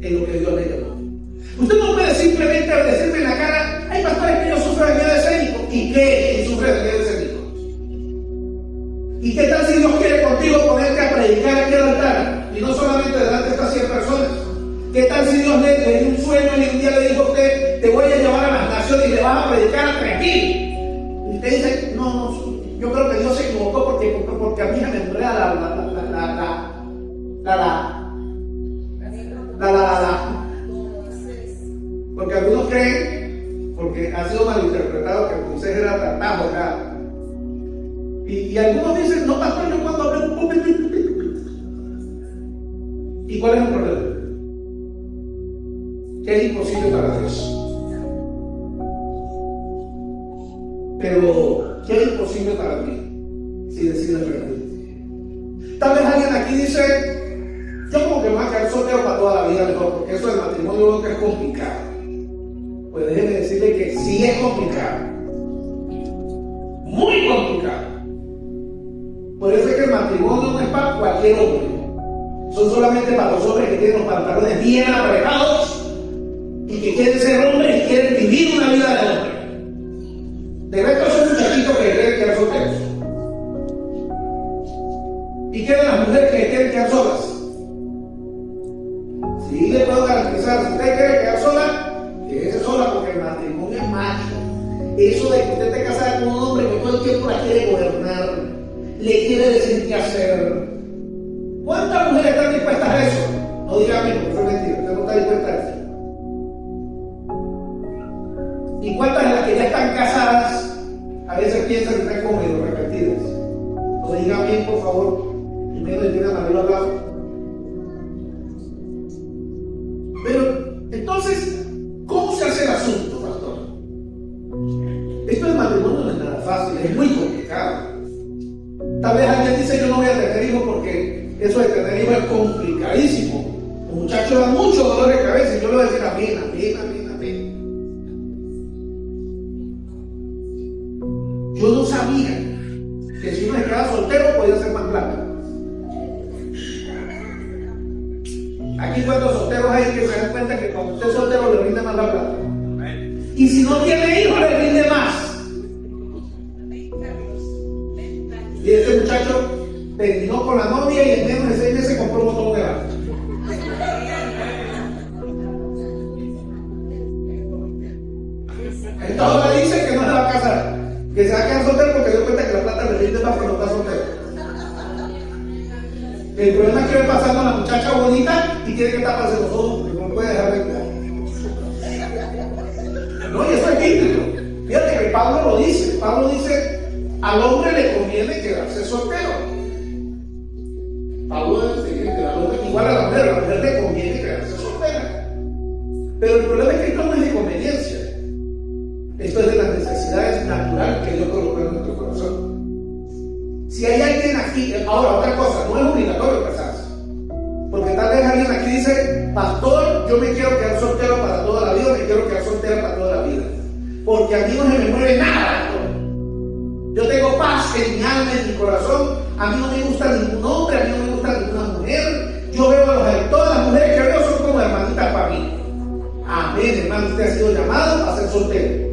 en lo que Dios le llamó. Usted no puede simplemente decirme en la cara, hay pastores ¿Y qué? Si sufres debe ser hijo. ¿Y qué tal si Dios quiere contigo ponerte a predicar aquí al altar? Y no solamente delante de estas 100 personas. ¿Qué tal si Dios le dio un sueño y un día le dijo a usted, te voy a llevar a las naciones y le vas a predicar a 3.000? Y usted dice, no, yo creo que Dios se equivocó porque a mí se me enreda porque algunos creen, porque ha sido malinterpretado, que el consejo era tratado acá. Y algunos dicen, no, pastor, yo cuando hablo ¿y cuál es el problema? Que es imposible para Dios. Pero, ¿qué es imposible para ti si decides rendirte? Tal vez alguien aquí dice, yo como que me voy a quedar soltero para toda la vida mejor, porque eso del matrimonio creo que es complicado. Pues déjeme decirle que sí es complicado. Muy complicado. Por eso es que el matrimonio no es para cualquier hombre. Son solamente para los hombres que tienen los pantalones bien apretados y que quieren ser hombres y quieren vivir una vida de hombre. De resto son muchachitos que quieren quedar solteros. ¿Y qué de las mujeres que quieren quedar solas? Sí, le puedo garantizar, si usted quiere quedar sola, quédese sola porque el matrimonio es macho. Eso de que usted esté casada con un hombre que todo el tiempo la quiere gobernar, le quiere decir qué hacer. ¿Cuántas mujeres están dispuestas a eso? No diga a mí, porque eso es mentira, usted no está dispuesta a eso. ¿Y cuántas de las que ya están casadas a veces piensan que están como medio repetidas? No diga a mí, por favor, y menos de una manera hablado. Pero, entonces, ¿cómo se hace el asunto, pastor? Esto del matrimonio no es nada fácil, es muy complicado. Tal vez alguien dice, yo no voy a tener hijos porque eso de tener hijos es complicadísimo. Los muchachos dan mucho dolor de cabeza y yo le voy a decir, apenas. Yo no sabía que si uno se quedaba soltero podía hacer más plata. Aquí cuántos solteros hay que se dan cuenta que cuando usted es soltero le rinde más la plata. Y si no tiene hijos le rinde más. Y este muchacho terminó con la novia y en menos de 6 meses compró un montón de barco. Entonces ahora dice que no se va a casar, que se va a quedar soltero porque dio cuenta que la plata le rinde más cuando está soltero. El problema es que va pasando a la muchacha bonita y tiene que taparse los ojos porque no puede dejar de cuidar. No, y eso es bíblico. Fíjate que Pablo lo dice. Pablo dice, al hombre le conviene quedarse soltero. Pablo dice que igual a la mujer le conviene quedarse soltera. Pero el problema es que esto no es de conveniencia. Esto es de las necesidades naturales que Dios colocó en nuestro corazón. Si hay alguien aquí, ahora otra cosa, no es obligatorio casarse. Porque tal vez alguien aquí dice, pastor, yo me quiero quedar soltero para toda la vida, me quiero quedar soltera para toda la vida. Porque a mí no se me mueve nada, pastor. Yo tengo paz en mi alma, en mi corazón. A mí no me gusta ningún hombre, a mí no me gusta ninguna mujer. Yo veo todas las mujeres que veo son como hermanitas para mí. Amén, hermano, usted ha sido llamado a ser soltero.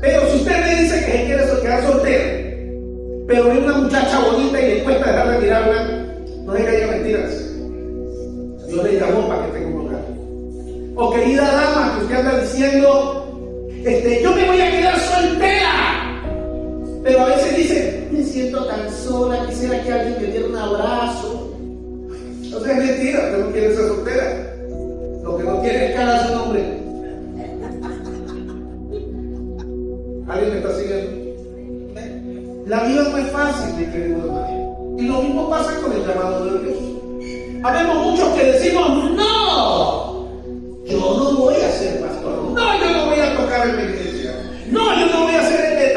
Pero si usted me dice que quiere quedar soltero, pero ve una muchacha bonita y le cuesta dejar de mirarla, no diga ya mentiras. Dios le llamó para que tenga un hogar. O querida dama, que usted anda diciendo, yo me voy a quedar soltera. Pero a veces dice, me siento tan sola, quisiera que alguien me diera un abrazo. Entonces es mentira, usted no quiere ser soltera. Lo que no quiere es casarse un hombre. ¿Alguien me está siguiendo? La vida no es fácil, mi querido hermano. Y lo mismo pasa con el llamado de Dios. Habemos muchos que decimos, no, yo no voy a ser pastor. No, yo no voy a tocar en la iglesia. No, yo no voy a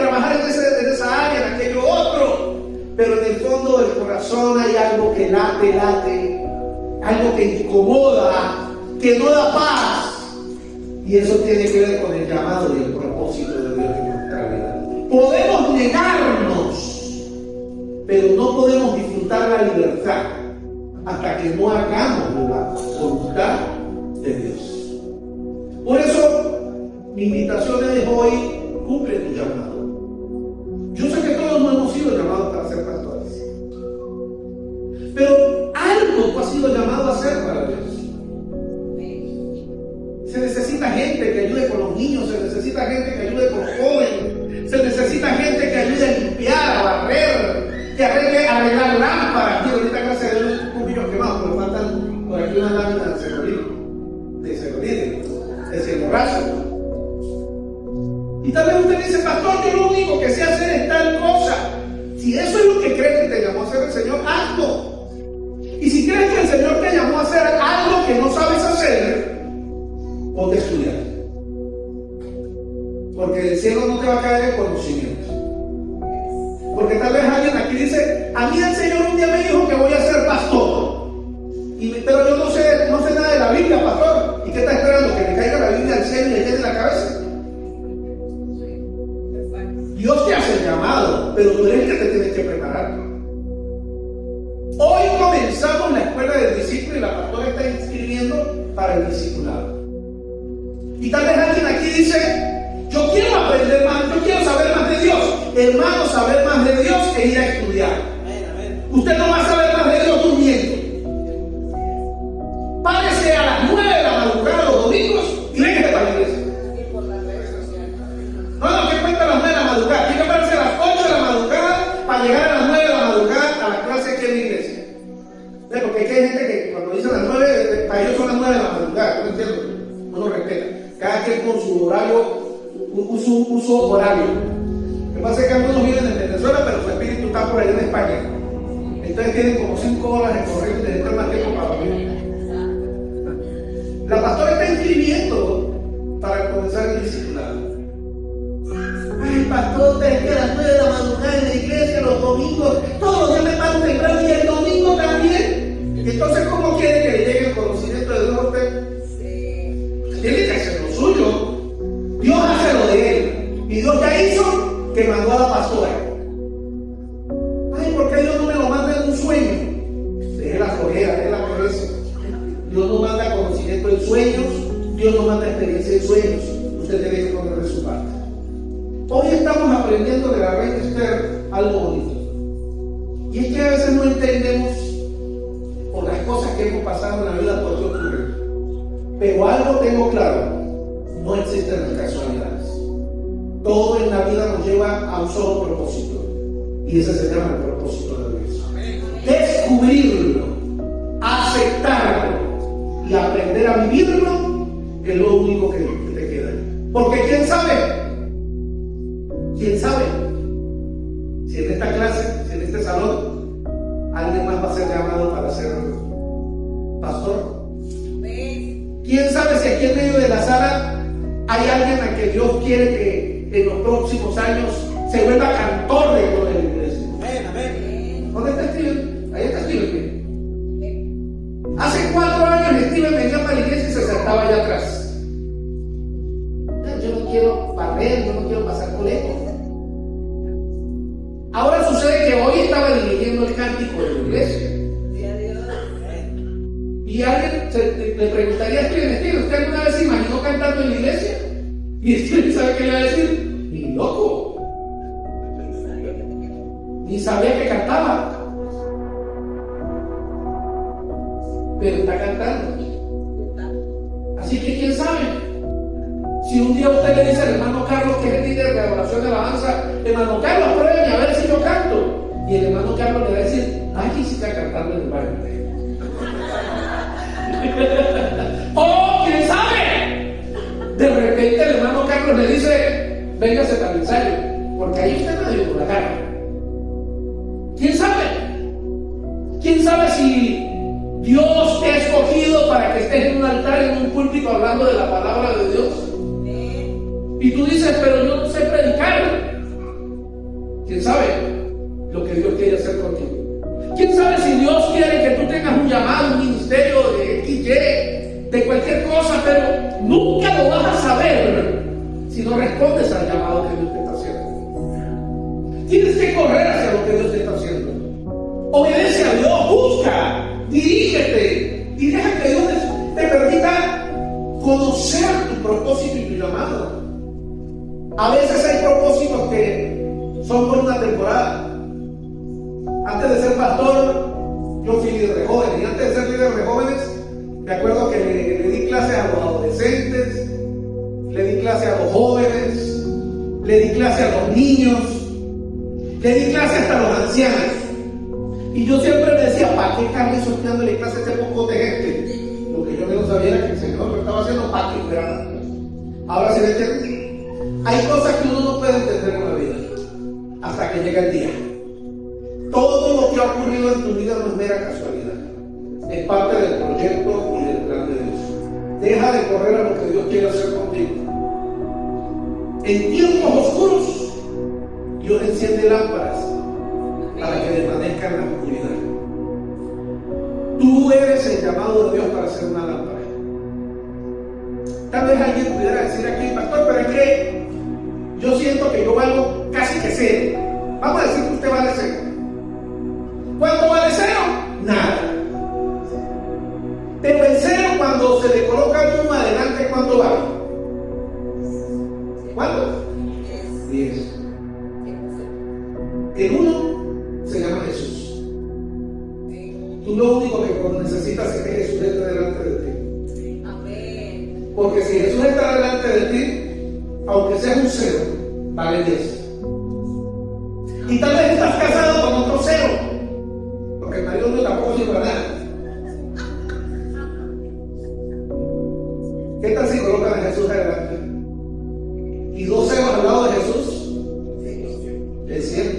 trabajar en esa área, en aquello otro. Pero en el fondo del corazón hay algo que late, algo que incomoda, que no da paz. Y eso tiene que ver con el llamado y el propósito de Dios en nuestra vida. Podemos negarnos, pero no podemos disfrutar la libertad hasta que no hagamos la voluntad de Dios. Por eso, Mi invitación es hoy, cumple tu llamado. Yo sé que todos no hemos sido llamados para ser pastores, pero algo tú has sido llamado a hacer para Dios. Se necesita gente que ayude con los niños, se necesita gente que ayude con los jóvenes, se necesita gente que ayude a limpiar, a barrer, que arreglar lámparas. Quiero ahorita gracias a Dios un poquillo quemado, pero faltan por aquí unas láminas de celorrazo. Y tal vez usted dice, pastor, yo lo único que sé hacer es tal cosa. Si eso es lo que crees que te llamó a hacer el Señor, hazlo. Y si crees que el Señor te llamó a hacer algo que no sabes hacer, ponte a estudiar. Porque del cielo no te va a caer el conocimiento. Porque tal vez alguien aquí dice, a mí el Señor un día me dijo que voy a ser pastor. Pero yo no sé nada de la Biblia, pastor. ¿Y qué está esperando? ¿Que le caiga la Biblia al cielo y le quede en la cabeza? Dios te hace el llamado, pero tú eres el que te tienes que preparar. Hoy comenzamos la escuela del discípulo y la pastora está inscribiendo para el discipulado. Y tal vez alguien aquí dice, yo quiero aprender más, yo quiero saber más de Dios. Hermano, saber más de Dios es ir a estudiar. Usted no va a saber más de Dios durmiendo. Párese a las 9 de la madrugada los domingos y venga para la iglesia. No, ¿qué cuenta a las 9 de la madrugada? Tiene que pararse a las 8 de la madrugada para llegar a las 9 de la madrugada a las clases aquí en la iglesia. Porque hay gente que cuando dicen las 9, para ellos son las 9 de la madrugada. ¿No entiendo? Uno respeta. Cada quien con su horario, uso horario. Lo que pasa es que algunos viven en Venezuela, pero su espíritu está por ahí en España. Entonces tienen como 5 horas de correr y necesitan más tiempo para dormir. La pastora está inscribiendo para comenzar el discipulado. Ay, pastor, es que a las 9 de la madrugada en la iglesia, los domingos, todos los días me paro temprano y el domingo también. Y entonces, ¿cómo quiere que le llegue el conocimiento de Dios a usted? Tiene que hacer lo suyo. Dios hace lo de él. Y Dios ya hizo que mandó a la pastora. Ay, ¿por qué Dios no me lo manda en un sueño? Deje la flojera, deje la pereza. Dios no manda conocimiento en sueños, Dios no manda experiencia en sueños. Usted tiene que ponerle su parte. Hoy estamos aprendiendo de la reina Esther algo bonito. Y es que a veces no entendemos por las cosas que hemos pasado en la vida por qué ocurre. Pero algo tengo claro, no existen las casualidades. Todo en la vida nos lleva a un solo propósito. Y ese se llama el propósito de Dios. Descubrirlo, aceptarlo y aprender a vivirlo es lo único que te queda. Porque ¿quién sabe? ¿Quién sabe? Si en esta clase, si en este salón, alguien más va a ser llamado para ser pastor. ¿Quién sabe si aquí en medio de la sala hay alguien a que Dios quiere que en los próximos años se vuelva cantor de toda la iglesia? ¿Dónde está Steven? Ahí está Steven. Hace 4 años Steven venía para la iglesia y se sentaba allá atrás. Yo no quiero barrer, yo no quiero pasar coleco. Ahora sucede que hoy estaba dirigiendo el cántico de la iglesia. Y alguien le preguntaría a Steven, ¿usted alguna vez se imaginó cantando en la iglesia? Y Steven sabe qué le va a decir, ni loco. Ni sabía que cantaba. Pero está cantando. Así que quién sabe. Si un día usted le dice al hermano Carlos, que es el líder de adoración de alabanza, hermano Carlos, prueben a ver si yo canto. Y el hermano Carlos le va a decir, ay, sí está cantando en el baile. ¡Oh, quién sabe! De repente el hermano Carlos le dice, véngase para el ensayo, porque ahí usted no dio por la cara. ¿Quién sabe? ¿Quién sabe si Dios te ha escogido para que estés en un altar, en un púlpito hablando de la palabra de Dios? Y tú dices, pero yo no sé predicar. ¿Quién sabe lo que Dios quiere hacer contigo? ¿Quién sabe si Dios quiere que tú tengas un llamado, un ministerio de X, de cualquier cosa, pero nunca lo vas a saber si no respondes al llamado que Dios te está haciendo? Tienes que correr hacia lo que Dios te está haciendo. Obedece a Dios, busca, dirígete y deja que Dios te permita conocer tu propósito y tu llamado. A veces hay propósitos que son por una temporada. Antes de ser pastor, yo fui líder de jóvenes. Y antes de ser líder de jóvenes, me acuerdo que le di clases a los adolescentes, le di clases a los jóvenes, le di clases a los niños, le di clases hasta a los ancianos. Y yo siempre me decía, ¿para qué Carlos dándole clases a este poco de gente? Lo que yo menos sabía era que el Señor lo estaba haciendo para que fueran. Ahora se me entiende. Hay cosas que uno no puede entender en la vida hasta que llega el día. Todo lo que ha ocurrido en tu vida no es mera casualidad. Es parte del proyecto y del plan de Dios. Deja de correr a lo que Dios quiere hacer contigo. En tiempos oscuros, Dios enciende lámparas para que permanezcan en la oscuridad. Tú eres el llamado de Dios para ser una lámpara. Tal vez alguien pudiera decir aquí, pastor, pero es que yo siento que yo valgo casi que cero. Vamos a decir que usted vale cero. ¿Cuánto vale cero? Nada. Pero el cero, cuando se le coloca el 1 adelante, ¿cuánto vale? ¿Cuánto? 10. El 1 se llama Jesús. Tú lo único que necesitas es que Jesús esté delante de ti. Amén. Porque si Jesús está delante de ti, aunque seas un cero, vale 10. Y tal vez estás casado con otro cero, porque el marido no tampoco sirve para nada. ¿Qué tal si colocan a Jesús adelante? Y 2 ceros al lado de Jesús, el cielo.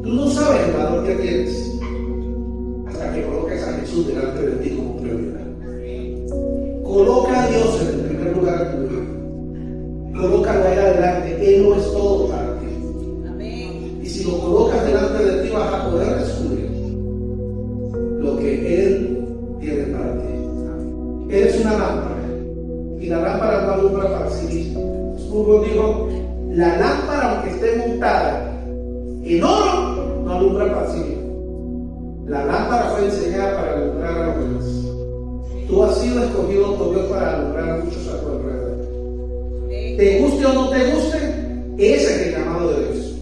Tú no sabes el valor que tienes hasta que coloques a Jesús delante de ti como prioridad. Coloca a Dios en el primer lugar de tu vida. Colócalo ahí adelante. Él no es todo para ti. Amén. Y si lo colocas delante de ti, vas a poder descubrir lo que Él tiene para ti. Eres una lámpara. Y la lámpara no alumbra para sí misma. Spurgeon dijo, la lámpara, aunque esté montada en oro, no alumbra para sí misma. La lámpara fue diseñada para alumbrar a los demás. Tú has sido escogido por Dios para alumbrar a muchos a tu alrededor. Te guste o no te guste, ese es el llamado de Dios.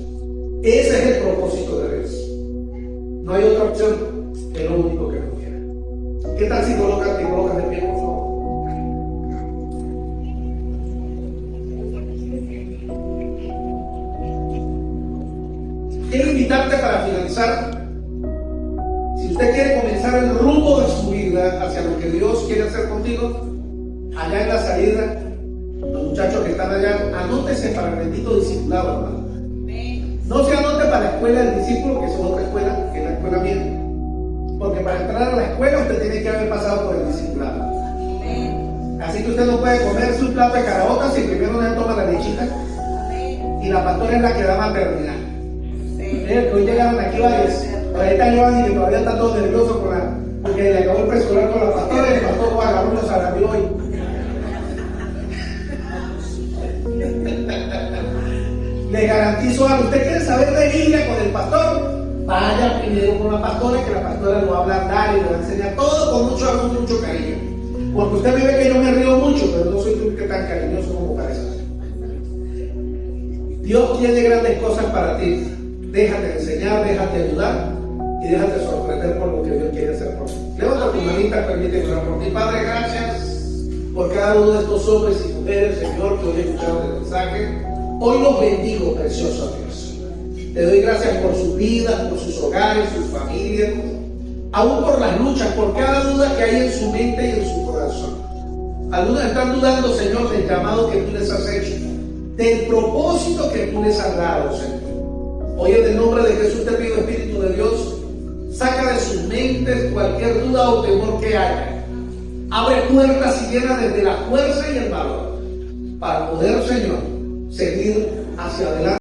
Ese es el propósito de Dios. No hay otra opción, es lo único que no quiera. ¿Qué tal si te colocas de pie, por favor? Quiero invitarte para finalizar. Si usted quiere comenzar el rumbo de su vida hacia lo que Dios quiere hacer contigo, allá en la salida, los muchachos que están allá, anótese para el bendito discipulado, hermano. No se anote para la escuela del discípulo, que es otra escuela, que es la escuela mía. Porque para entrar a la escuela usted tiene que haber pasado por el discipulado. Así que usted no puede comer su plato de caraotas si primero no se toma la lechita. Y la pastora es la que da maternidad. Que hoy llegaron aquí varios. Ahorita Giovanni, que todavía está todo nervioso porque le acabó el preescolar con la pastora y el pastor vagabundo se la vio hoy. Le garantizo algo. ¿Usted quiere saber de Biblia con el pastor? Vaya primero con la pastora, que la pastora lo va a hablar y le va a enseñar todo con mucho amor, mucho cariño. Porque usted me ve que yo me río mucho, pero no soy tan cariñoso como parece. Dios tiene grandes cosas para ti. Déjate enseñar, déjate ayudar y déjate sorprender por lo que Dios quiere hacer por ti. Levanta tu manita, permíteme orar por ti. Padre, gracias por cada uno de estos hombres y mujeres, Señor, que hoy escucharon el mensaje. Hoy los bendigo, precioso Dios. Te doy gracias por sus vidas, por sus hogares, sus familias, aún por las luchas, por cada duda que hay en su mente y en su corazón. Algunos están dudando, Señor, del llamado que tú les has hecho, del propósito que tú les has dado, Señor. Hoy en el nombre de Jesús te pido, Espíritu de Dios, saca de sus mentes cualquier duda o temor que haya. Abre puertas y llena desde la fuerza y el valor para poder, Señor, seguir hacia adelante.